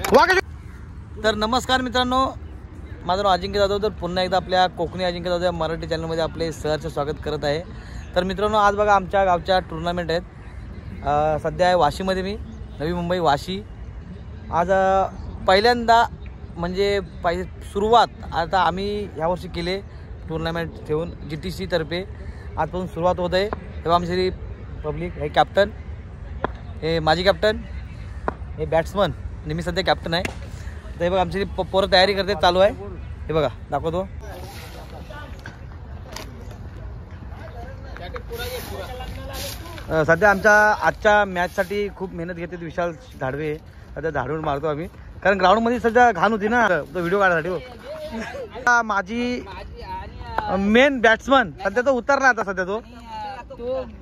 तर नमस्कार मित्रांनो, माझं नाव अजिंक्य जाधव. तर पुन्हा एकदा आपल्या कोकणी अजिंक्य जाधव या मराठी चॅनलमध्ये आपले सहर्ष स्वागत करत आहे. तर मित्रांनो, आज बघा आमच्या गावच्या टुर्नामेंट आहेत. सध्या आहे वाशीमध्ये, मी नवी मुंबई वाशी. आज पहिल्यांदा म्हणजे सुरुवात आता आम्ही ह्यावर्षी केले टुर्नामेंट ठेवून GTC तर्फे. आजपासून सुरुवात होत आहे. तेव्हा आमची पब्लिक हे कॅप्टन, हे माजी कॅप्टन, हे बॅट्समन आणि मी सध्या कॅप्टन आहे. तर हे बघा आमची पोरं तयारी करते, चालू आहे. हे बघा दाखवतो. सध्या आजच्या मॅचसाठी खूप मेहनत घेते विशाल धाडवे. सध्या धाडून मारतो आम्ही, कारण ग्राउंडमध्ये सध्या घाण होती ना, तो व्हिडिओ काढायसाठी. माझी मेन बॅट्समन सध्या तो उतरला आता. सध्या तो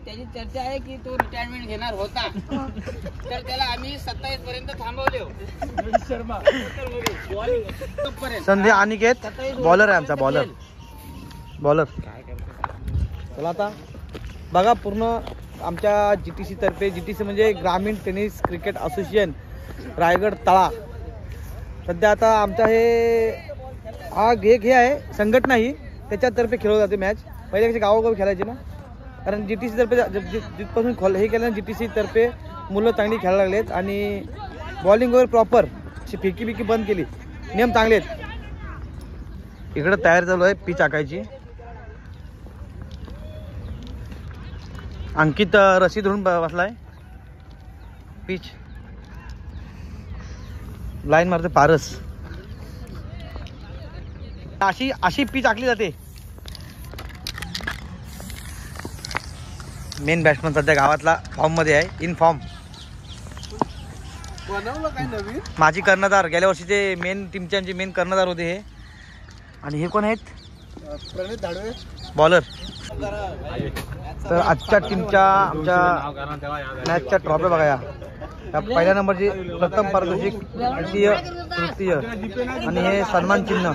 त्याची चर्चा आहे की तो रिटायरमेंट घेणार होता, तर त्याला आम्ही 27 पर्यंत थांबवले. संध्या अनिकेत बॉलर आहे आमचा, बॉलर. चला आता बघा, पूर्ण आमच्या GTC तर्फे, GTC म्हणजे ग्रामीण टेनिस क्रिकेट असोसिएशन रायगड तळा. सध्या आता आमचा हे आहे संघटना, ही त्याच्यातर्फे खेळवली जाते मॅच. पहिले कशी गावोगावी खेळायची ना, कारण GTC तर्फे जिथपासून हे केलं ना, GTC तर्फे मुलं चांगली खेळायला लागलेत. आणि बॉलिंग वगैरे प्रॉपर, फिकी बंद केली, नियम चांगले आहेत. इकडं तयार चालू आहे पिच आकायची. अंकित रशी धरून बसलाय. पिच लाईन मारते पारस. अशी पिच आखली जाते. मेन बॅट्समन सध्या गावातला फॉर्म मध्ये आहे, इन फॉर्म. माझी कर्णधार, गेल्या वर्षीचे मेन टीमचे मेन कर्णधार होते हे. आणि हे कोण आहेत? प्रणित धाडवे, बॉलर. तर आजच्या टीमच्या आमच्या मॅचच्या ट्रॉफी बघा. या पहिल्या नंबरची प्रथम पारितोषिक, द्वितीय, तृतीय आणि हे सन्मान चिन्ह.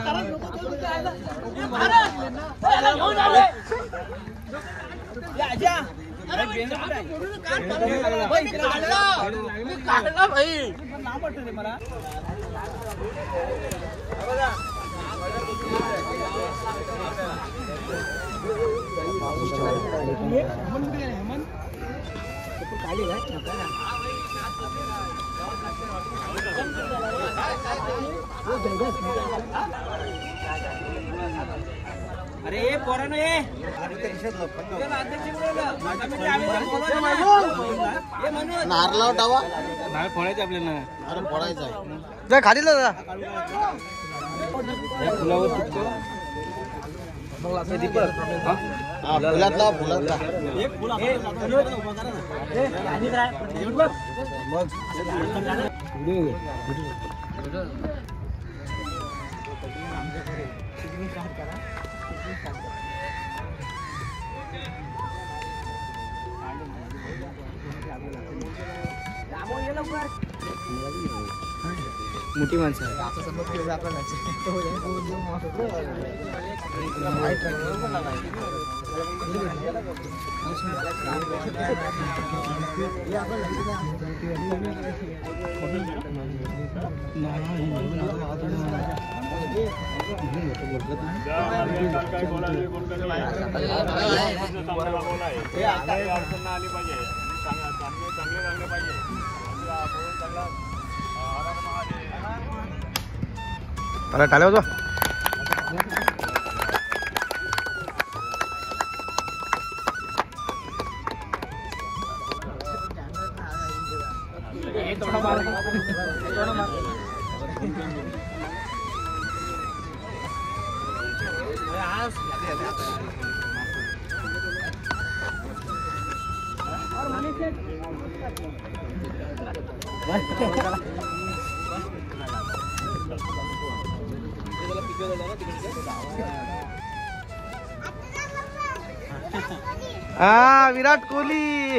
अरे पोरांनो, नारळावर डावा नारळ फोडायचं आपल्याला. अरे फोडायचं आहे, खाली जा. फुलावर तुटतो मोठी माणसं. अरे टाळ्या होतो. विराट कोहली.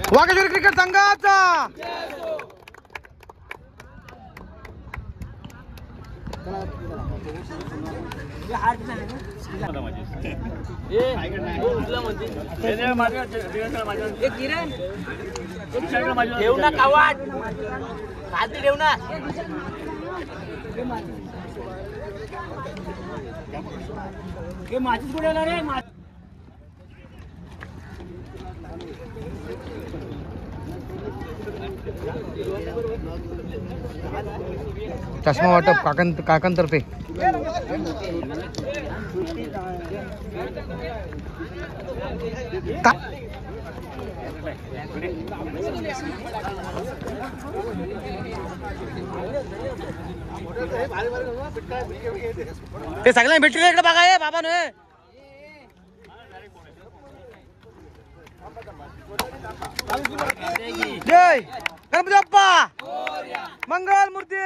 वाघेश्वरी क्रिकेट संघाचा ठेव ना कावाट खालती ठेव ना माझीच कुठे रे चष्मा वाटप काकांतर्फे ते सगळ्यांना भेटले इकडे बघा ये बाबा नो जय गणपती बाप्पा मंगल मूर्ती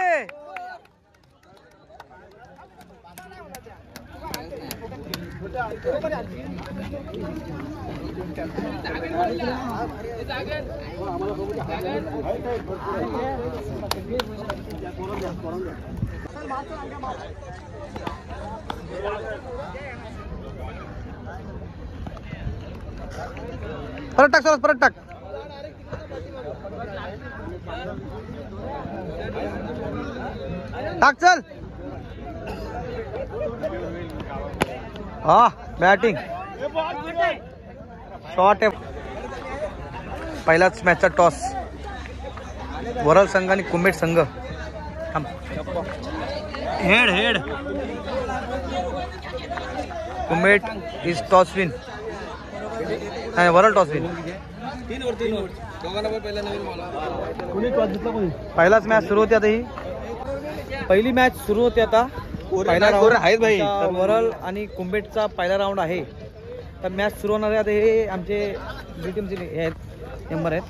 परत टाक परत टाक टाक चल हा बॅटिंग शॉट आहे पहिलाच मॅचचा टॉस वरल संघ आणि कुंभेट संघ हेड हेड कुंभेट इज टॉस विन नाही वरल टॉस विन पहिलाच मॅच सुरू होती आता ही पहिली मॅच सुरू होते आता पहिला राऊंड आहे भाई वरल आणि कुंभेटचा पहिला राऊंड आहे तर मॅच सुरू होणार आहे आता हे आमचे बी टीमचे हे आहेत मेंबर आहेत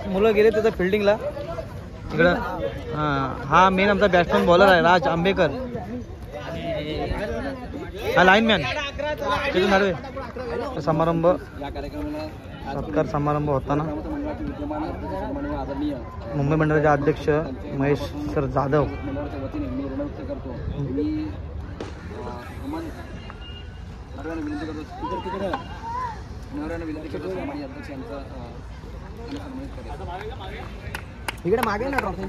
मुलं गेले त्याचं फिल्डिंगला इकडं हा मेन आमचा बॅट्समॅन बॉलर आहे राज आंबेकर हा लाईनमॅन तिथून नडवे समारंभ सत्कार समारंभ होताना मुंबई मंडळाचे अध्यक्ष महेश सर जाधव इकडे मागे ना ट्रॉफी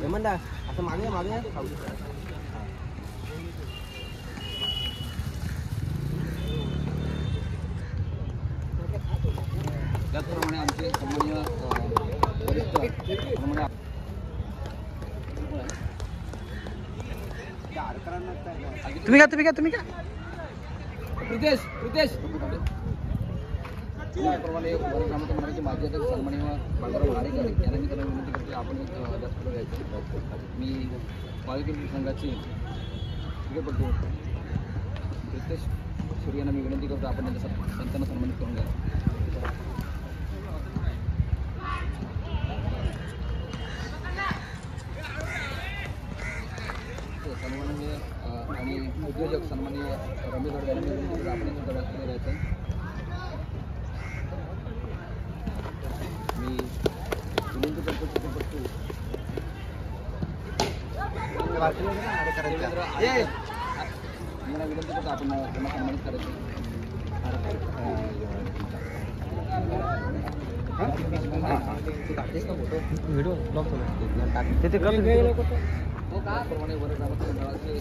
म्हणता असं मागे मागे त्याचप्रमाणे आमचे सन्माननीय तुम्ही का प्रितेश त्याचप्रमाणे ग्रामपंचायतीचे माजी अध्यक्ष सन्माननीय बाळाराव वाडेकर यांना मी त्यांना विनंती करते आपण जास्त घ्यायचं मी वाघेश्वरी संघाची क्रिकेटपटू प्रितेश सूर्य यांना मी विनंती करतो आपण त्यांना सन्मानित करून घ्या सन्माननीय आणि उद्योजक सन्माननीय रमेश गड यांना मी विनंती करतो आपण त्यांच्या राहायचं मी विनंती करतो चित्रपटू मला विनंती करतो आपण त्यांना सन्मानित करायचं व्हिडिओ ब्लॉग ते कर त्याचप्रमाणे वर ग्रामस्थ मंडळाचे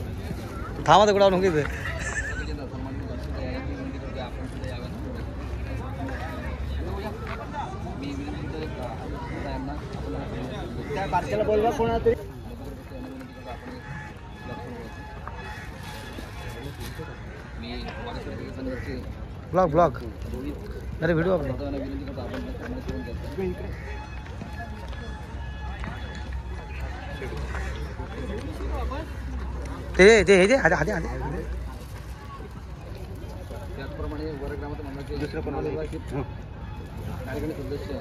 थांबा तर कुठं नको सन्माननीय दर्शक आहे मी विनंती करते आपण सुद्धा याव्यात. मी विनंती करेन यांना त्या बारक्याला बोलवा कोणा तरी मी वाडेश्वर संघाचे ब्लॉग रोहित अरे व्हिडिओ यांना विनंती करतो आपण सामने करून घ्यायचं. ते आधी त्याचप्रमाणे वर ग्रामस्थ मंडळाचे दुसऱ्या कार्यकारी सदस्य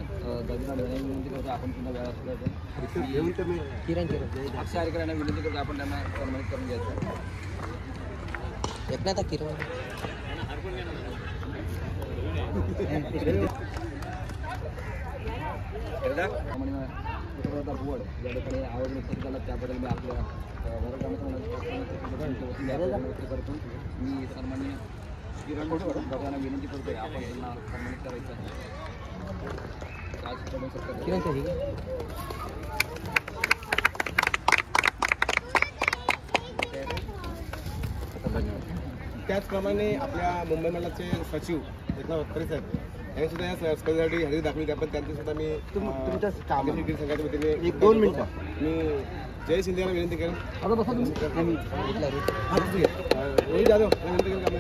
दादीना यांना विनंती करतो आपण पुन्हा वेळा असल्याचं अक्षय आरेकर यांना विनंती करतो आपण त्यांना सन्मानित करून घ्यायचं. बोर्ड ज्या ठिकाणी आवाज नुकसान झाला त्याबद्दल मी आपल्या करतो. मी सन्माननीय किरण दादांना विनंती करतोय आपण त्यांना सन्मानित करायचं आहे. त्याचप्रमाणे आपल्या मुंबई मंडळाचे सचिव एकनाथ वत्तरे साहेब यांनी सुद्धा या स्पर्धेसाठी हजेरी दाखवली. आपण त्यांची सुद्धा मी तुमच्या संघाच्या वतीने 1-2 मिनिटं मी जय शिंदे यांना विनंती करेन. रोहित जाधव विनंती करेन की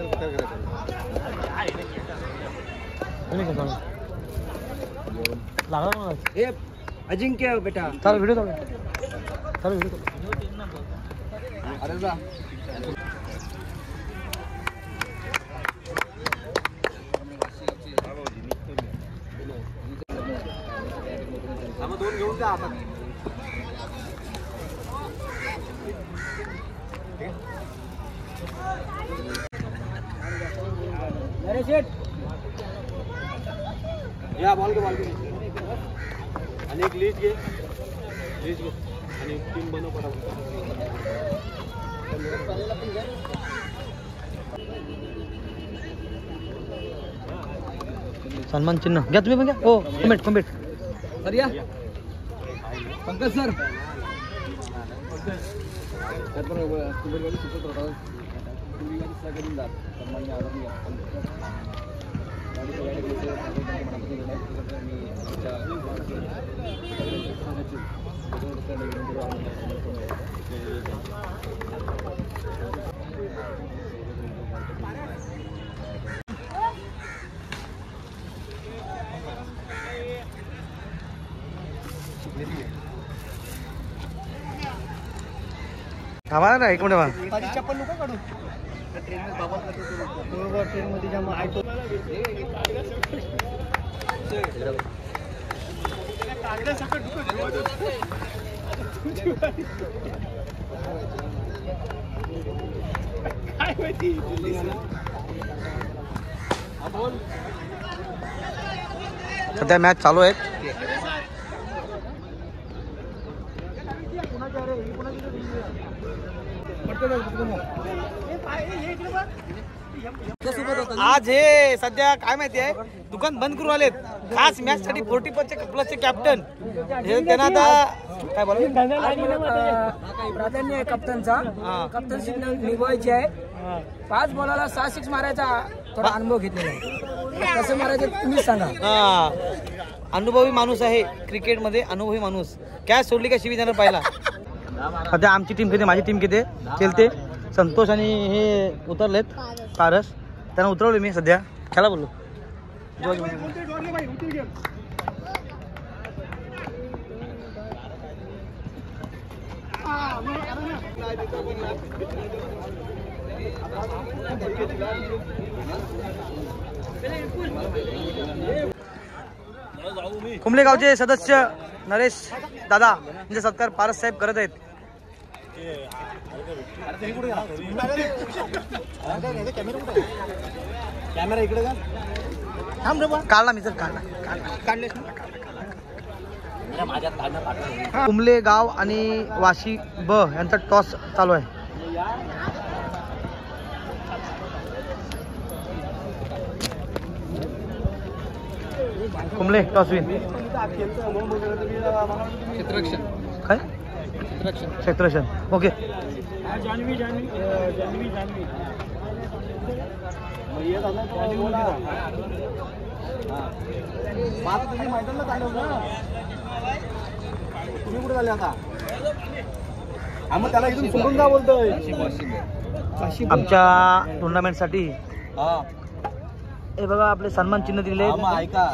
आम्ही करायचं. अजिंक्य बेटा चालू व्हिडिओ अरे जा दोन घेऊन जा आता. या बॉल घे आणि एक लीज घे आणि टीम बनव पडावं. सन्मान चिन्ह घ्या तुम्ही पण घ्या. हो कमेंट सर या पंकज सर कुबेरवाडी सुचत होता कुबेरवाडी सगळं जात सन्मान्य आदरणीय थांबा ना एक मिनिट चप्पल नको काढू. ट्रेन मध्ये जेव्हा ऐकतो काय माहिती सध्या मॅच चालू आहे. आज हे सध्या काय माहिती आहे दुकान बंद करून आलेत खास मॅच साठी 40+चे कॅप्टन हे त्यांना आता काय बोला प्राधान्य आहे कप्तानचा. कप्तानशिप निभवायची आहे. 5 बॉलाला 6 6 मारायचा थोडा अनुभव घेतलेला आहे. कसं मारायचं तुम्ही सांगा. अनुभवी माणूस आहे क्रिकेटमध्ये अनुभवी माणूस. कॅच सोडली का शिवी देणार पाहिला. सध्या आमची टीम किती माझी टीम किती खेळते. संतोष आणि हे उतरलेत पारस त्यांना उतरवले मी सध्या खेळा बोललो. कुंभले गावचे सदस्य नरेश दादा म्हणजे सत्कार पारस साहेब करत आहेत. कॅमेरा इकडे का काढला मी तर काढले. कुंभले गाव आणि वाशी ब यांचा टॉस चालू आहे. कुंबले टॉसविन क्षेत्ररक्षण काय क्षेत्ररक्षण ओके. तुम्ही कुठे झाले आता मग त्याला इथून सोडून का बोलतोय. आमच्या टुर्नामेंटसाठी हे बघा आपले सन्मान चिन्ह दिले.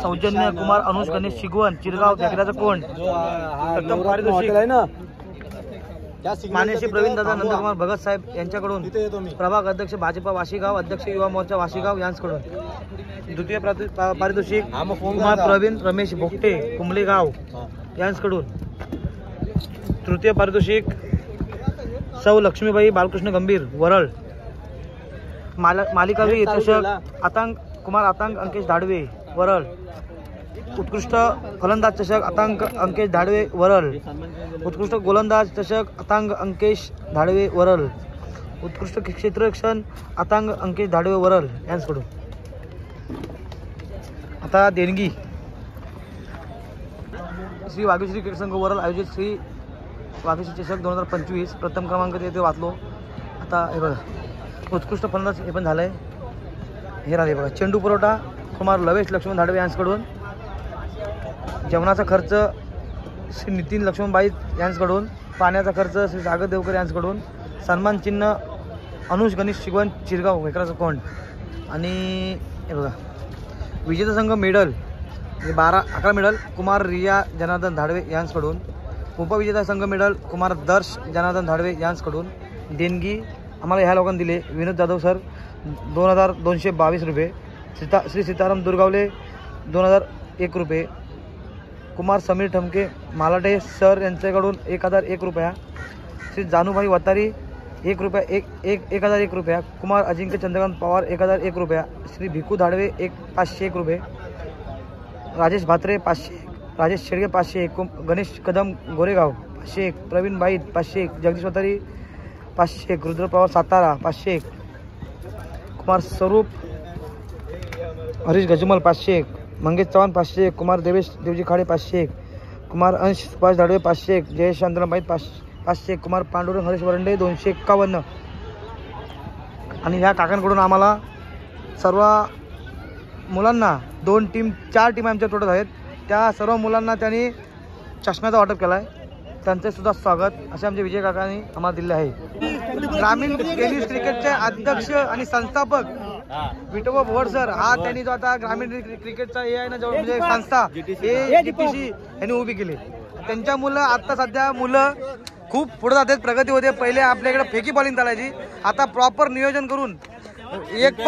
सौजन्य कुमार अनुज गणेश शिगवण चिरगाव ढेकऱ्याचं कोण. प्रथम पारितोषिक आहे ना मानेशी प्रवीण दादा नंदकुमार भगत साहेब यांच्याकडून. प्रभाग अध्यक्ष भाजपा वाशीगाव अध्यक्ष युवा मोर्चा वाशीगाव यांच्याकडून. द्वितीय पारितोषिक कुमार प्रवीण रमेश भोगटे कुंबलेगाव यांच्याकडून. तृतीय पारितोषिक सौ लक्ष्मीबाई बालकृष्ण गंभीर वरळ. मालिकावी चषक आतांक कुमार आतांक अंकेश धाडवे वरळ. उत्कृष्ट फलंदाज चषक आतांक अंकेश धाडवे वरळ. उत्कृष्ट गोलंदाज चषक आतांक अंकेश धाडवे वरळ. उत्कृष्ट क्षेत्ररक्षण आतांक अंकेश धाडवे वरळ यांच्याकडून. आता देणगी श्री वाघेश्वरी क्रीडा संघ वरळ आयोजित श्री वाघेश्वरी चषक 2025 प्रथम क्रमांक ते वाचलो. आता हे बघा उत्कृष्ट फलंदाज हे पण झालंय. हे राहिले बघा चेंडू पुरवठा कुमार लवेश लक्ष्मण धाडवे यांच्याकडून. जेवणाचा खर्च श्री नितीन लक्ष्मणबाई यांच्याकडून. पाण्याचा खर्च श्री सागर देवकर यांच्याकडून. सन्मान चिन्ह अनुज गणेश शिगवण चिरगाव वेकराचं कोंड. आणि हे बघा विजेता संघ मेडल 11 मेडल कुमार रिया जनार्दन धाडवे यांच्याकडून. उपविजेता संघ मेडल कुमार दर्श जनार्दन धाडवे यांच्याकडून. देणगी आम्हाला ह्या लोकांनी दिले. विनोद जाधव सर 2222 रुपये. श्री सीताराम दुर्गावले 2001 रुपये. कुमार समीर ठमके मालाटे सर यांच्याकडून 1001 रुपया. श्री जानूभाई वतारी 1001 रुपया. कुमार अजिंक्य चंद्रकांत पवार 1001 रुपया. श्री भिकू धाडवे 501 रुपये. राजेश भात्रे 501. राजेश शेडगे 501. गणेश कदम गोरेगाव 501. प्रवीण बाईत 501. जगदीश वतारी 501. रुद्र पवार सातारा 501. कुमार स्वरूप हरीश गजमल 501. मंगेश चव्हाण 501. कुमार देवेश देवजी खाडे 501. कुमार अंश सुभाष धाडवे 501. जयेश चंद्रबाईत 501. कुमार पांडुरंग हरीश वरंडे 251. आणि ह्या काकांकडून आम्हाला सर्व मुलांना 4 टीम आमच्या टोटल आहेत. त्या सर्व मुलांना त्यांनी चष्म्याचा वाटप केला आहे. त्यांचे सुद्धा स्वागत असे आमचे विजय काकांनी आम्हाला दिले आहे. ग्रामीण टेनिस क्रिकेटचे अध्यक्ष आणि संस्थापक विठोबा भोवर सर हा त्यांनी जो आता ग्रामीण क्रिकेटचा हे आहे ना जवळ म्हणजे संस्था हे जीटीसी यांनी उभी केली. त्यांच्या मुलं आता सध्या मुलं खूप पुढे जातात प्रगती होते. पहिले आपल्याकडे फेकी बॉलिंग चालायची. आता प्रॉपर नियोजन करून एक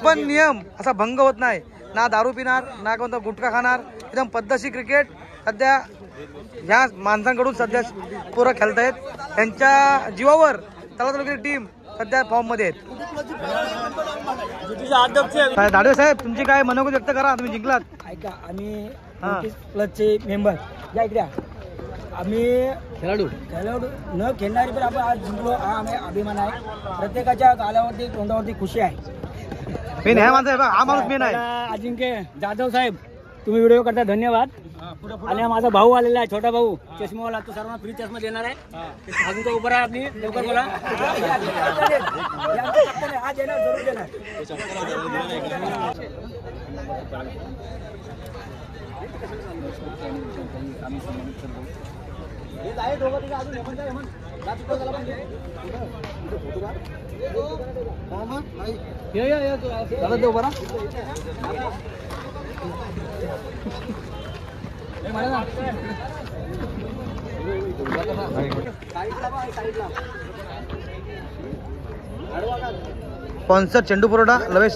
पण नियम असा भंग होत नाही. ना दारू पिणार ना कोणता गुटखा खाणार. एकदम पद्धतशीर क्रिकेट सध्या ह्या माणसांकडून सध्या पोरं खेळत आहेत. त्यांच्या जीवावर तालुक्याची टीम सध्या फॉर्म मध्ये आहेत. धाडवे साहेब तुमची काय मनोगत व्यक्त करा. तुम्ही जिंकलात. ऐका आम्ही क्लबचे मेंबर या इकडे आम्ही खेळाडू न खेळणारी पण आपण आज जिंकलो हा आम्ही अभिमान आहे. प्रत्येकाच्या गालावरती तोंडावरती खुशी आहे. मेन हा माणूस हा माणूस मेन आहे. अजिंक्य जाधव साहेब तुम्ही व्हिडिओ करता धन्यवाद. आणि माझा भाऊ आलेला आहे छोटा भाऊ चष्मावाला तो सर्वांना फ्री चष्मा देणार आहे. अजून तो उभा आहे आपली लवकर बोला. हा देणार जरूर देणार. स्पॉन्सर चेंडू पुरवठा लवेश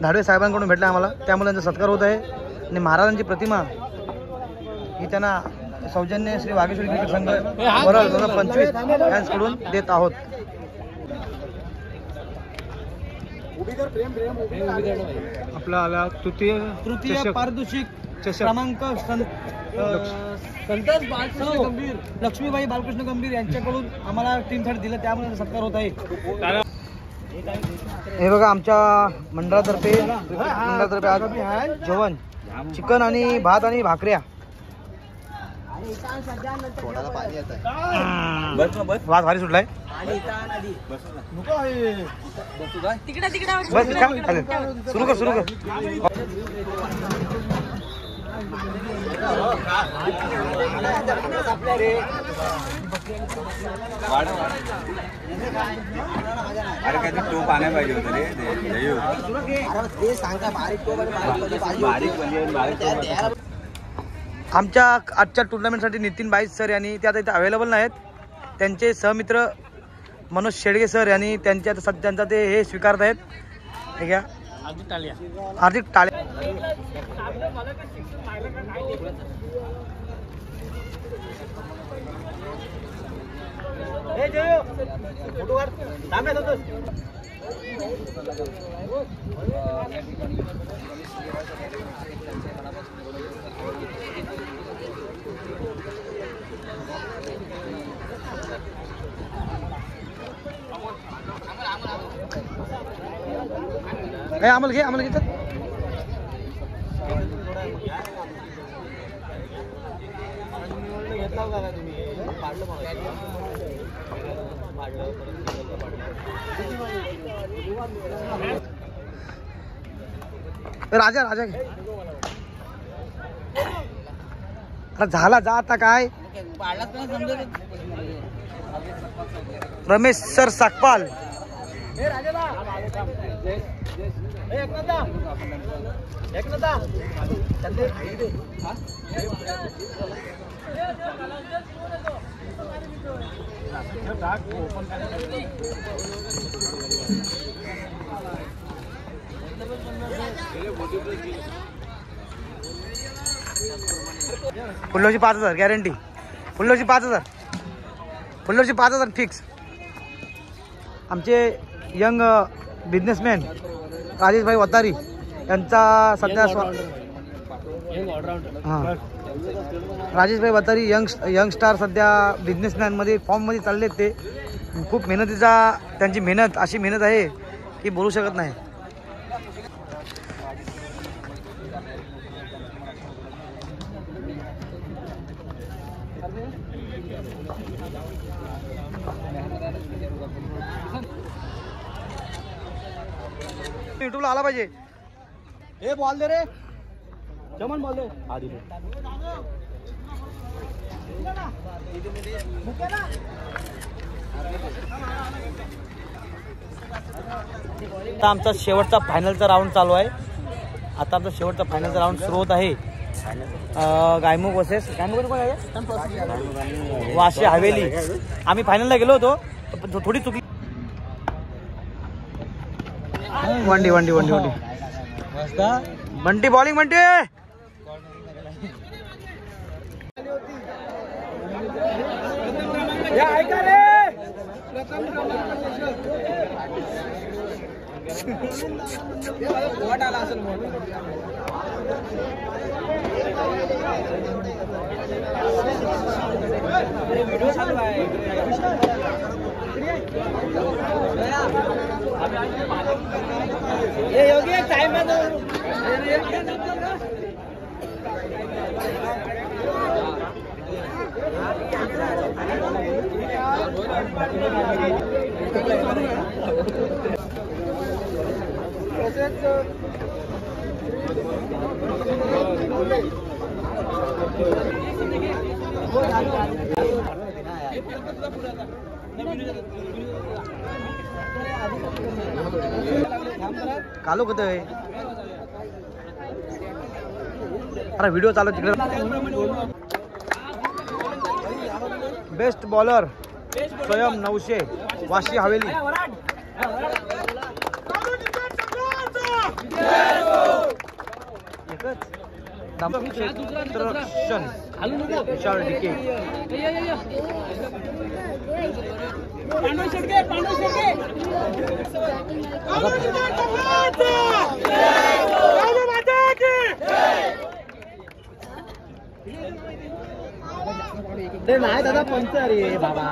धाडवे साहेबांकडून भेटला आम्हाला. त्यामुळे त्यांचा सत्कार होत आहे. आणि महाराजांची प्रतिमा ही त्यांना सौजन्य श्री वाघेश्वरी क्रिकेट संघ वरळ 2025 यांच्याकडून देत आहोत. आपला आला तृतीय पारितोषिक क्रमांक संतोष बालकृष्ण गंभीर लक्ष्मीबाई बालकृष्ण गंभीर यांच्याकडून आम्हाला टीमसाठी दिलं. त्यामुळे सत्कार होत आहे. हे बघा आमच्या मंडळातर्फे आज जेवण चिकन आणि भात आणि भाकऱ्या. वास भारी सुटलाय. बस सुरू कर सुरू कर. अरे काय तो पाण्या पाहिजे होतं रे आमच्या आजच्या टुर्नामेंटसाठी नितीन बाईस सर यांनी ते आता इथे अवेलेबल नाहीत. त्यांचे सहमित्र मनोज शेडगे सर यांनी त्यांचा ते हे स्वीकारत आहेत. हे घ्या हार्दिक टाळे. आम्हाला घे आम्हाला घेतात. राजा राजा घे. अरे झाला जा आता काय. रमेश सर साकपाल. फुल्लोची 5,000 गॅरंटी. फुल्लोची 5,000. फुल्लोची 5,000 फिक्स. आमचे यंग बिझनेसमॅन राजेशभाई वतारी यांचा सध्या हां राजेशभाई वतारी यंग स्टार सध्या बिझनेसमॅनमध्ये फॉर्ममध्ये चालले. ते खूप मेहनतीचा त्यांची मेहनत अशी मेहनत आहे की बोलू शकत नाही. युट्यूबला आला पाहिजे. हे बॉल दे रे. जमन बॉल दे. आता आमचा शेवटचा फायनलचा राऊंड चालू आहे. आता आमचा शेवटचा फायनलचा राऊंड सुरू होत आहे. गायमुख वर्सेस वाशी हवेली. आम्ही फायनलला गेलो होतो पण थोडी चुकली. वंडी वंडी वंडी वंडी बंटी बॉलिंग. बंटी ऐका रे. आला असेल व्हिडिओ चालू आहे. ये योगी टाइम है कालो कुठे आहे. अरे व्हिडिओ चालू तिकडे. बेस्ट बॉलर स्वयं 900 वाशी हवेली. विशाल डिके. ते नाही दादा पंच रे बाबा.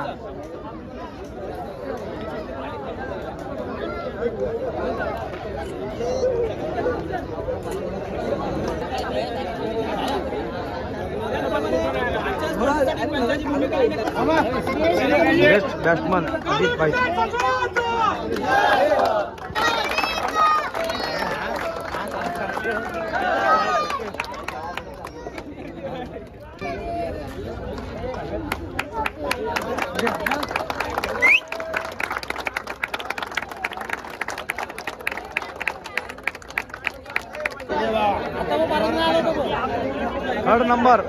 बेस्ट बॅट्समन अजित भाई. थर्ड नंबर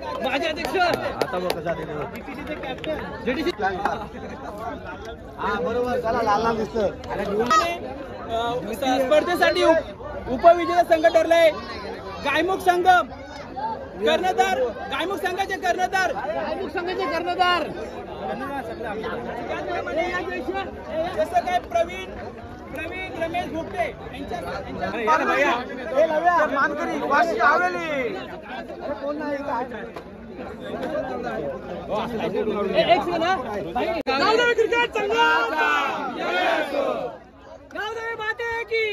आता बघ कसा बरोबर. चला लाल लाल दिसतं. स्पर्धेसाठी उपविजेता संघ ठरलाय गायमुख संघ कर्णधार. गायमुख संघाचे कर्णधार जसं काय प्रवीण रमेश भुकटे मानकरी वाशी हवेली. क्रिकेट संघ गावदेवी माते की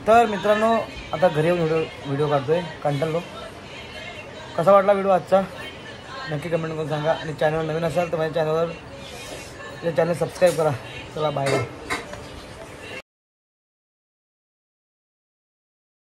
तर मित्रांनो आता घरी येऊन व्हिडिओ काढतोय. कंटाळलो. कसा वाटला व्हिडिओ आजचा नक्की कमेंट करून सांगा. आणि चॅनलवर नवीन असाल तर माझ्या चॅनल सबस्क्राईब करा. चला बाय.